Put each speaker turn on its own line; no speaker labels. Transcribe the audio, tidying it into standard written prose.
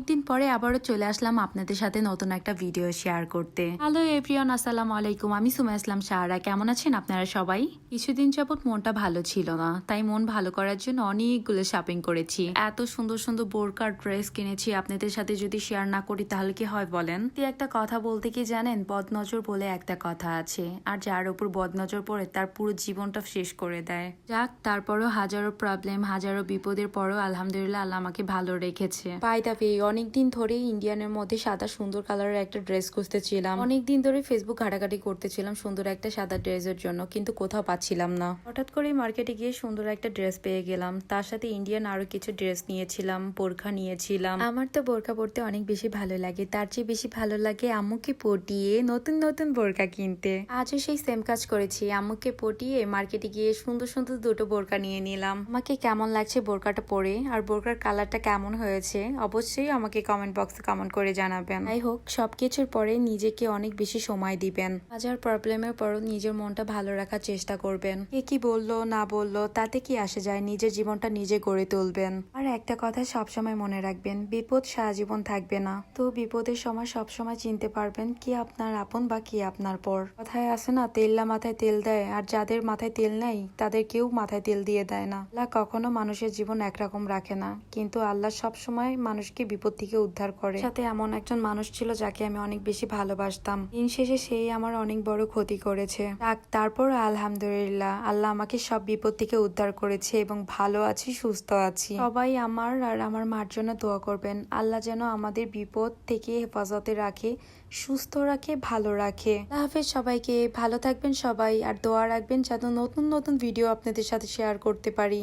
অনেকদিন পরে আবারও চলে আসলাম আপনাদের সাথে নতুন একটা ভিডিও শেয়ার করতে। হ্যালো এভরিওয়ান, আসসালামু আলাইকুম। আমি সুমা ইসলাম সাহারা। কেমন আছেন আপনারা সবাই? কিছুদিন যাবত মনটা ভালো ছিল না, তাই মন ভালো করার জন্য অনেকগুলো শপিং করেছি। এত সুন্দর সুন্দর বোরকা ড্রেস কিনেছি, আপনাদের সাথে যদি শেয়ার না করি তাহলে কি হয় বলেন? একটা কথা বলতে কি জানেন, বদনজর বলে একটা কথা আছে, আর যার উপর বদনজর পড়ে তার পুরো জীবনটা শেষ করে দেয়। যাক, তারপরও হাজারো প্রবলেম, হাজারো বিপদের পরও আলহামদুলিল্লাহ আল্লাহ আমাকে ভালো রেখেছে। বাই দা ওয়ে, অনেকদিন ধরে ইন্ডিয়ানের মধ্যে সাদা সুন্দর কালারের একটা ড্রেস খুঁজতেছিলাম। অনেকদিন ধরে ফেসবুক ঘাটাঘাটি করতেছিলাম সুন্দর একটা সাদা ড্রেসের জন্য, কিন্তু কোথাও পাচ্ছিলাম না। হঠাৎ করে মার্কেটে গিয়ে সুন্দর একটা ড্রেস পেয়ে গেলাম। তার সাথে ইন্ডিয়ান আরো কিছু ড্রেস নিয়েছিলাম, বোরখা নিয়েছিলাম। আমার তো বোরখা পরতে অনেক বেশি ভালো লাগে, তার চেয়ে বেশি ভালো লাগে আম্মুকে পটিয়ে নতুন নতুন বোরখা কিনতে। আজও সেই সেম কাজ করেছি, আম্মুকে পটিয়ে মার্কেটে গিয়ে সুন্দর সুন্দর দুটো বোরখা নিয়ে নিলাম। আমাকে কেমন লাগছে বোরকাটা পরে, আর বোরকার কালারটা কেমন হয়েছে অবশ্যই আমাকে কমেন্ট বক্সে কমেন্ট করে জানাবেন। যাই হোক, সবকিছুর পরে নিজেকে অনেক বেশি সময় দিবেন। হাজার প্রবলেমের পরও নিজের মনটা ভালো রাখার চেষ্টা করবেন। কে কি বললো না বললো তাতে কি আসে যায়, নিজের জীবনটা নিজে গড়ে তুলবেন। আর একটা কথা সবসময় মনে রাখবেন, বিপদ সারা জীবন থাকবে না, তো বিপদের সময় সবসময় চিনতে পারবেন কি আপনার আপন বা কি আপনার পর। কথায় আছে না, তেললা মাথায় তেল দেয়, আর যাদের মাথায় তেল নেই তাদের কেউ মাথায় তেল দিয়ে দেয় না। আল্লাহ কখনো মানুষের জীবন একরকম রাখে না, কিন্তু আল্লাহ সবসময় মানুষকে বিপদ থেকে উদ্ধার করে। সাথে এমন একজন মানুষ ছিল যাকে আমি অনেক বেশি ভালোবাসতাম, দিন শেষে সেই আমার অনেক বড় ক্ষতি করেছে। তারপর আলহামদুলিল্লাহ আল্লাহ আমাকে সব বিপদ থেকে উদ্ধার করেছে এবং ভালো আছি, সুস্থ আছি। সবাই আমার আর আমার মার জন্য দোয়া করবেন, আল্লাহ যেন আমাদের বিপদ থেকে হেফাজতে রাখে, সুস্থ রাখে, ভালো রাখে। আল্লাহ হাফেজ সবাইকে, ভালো থাকবেন সবাই, আর দোয়া রাখবেন যেন নতুন নতুন ভিডিও আপনাদের সাথে শেয়ার করতে পারি।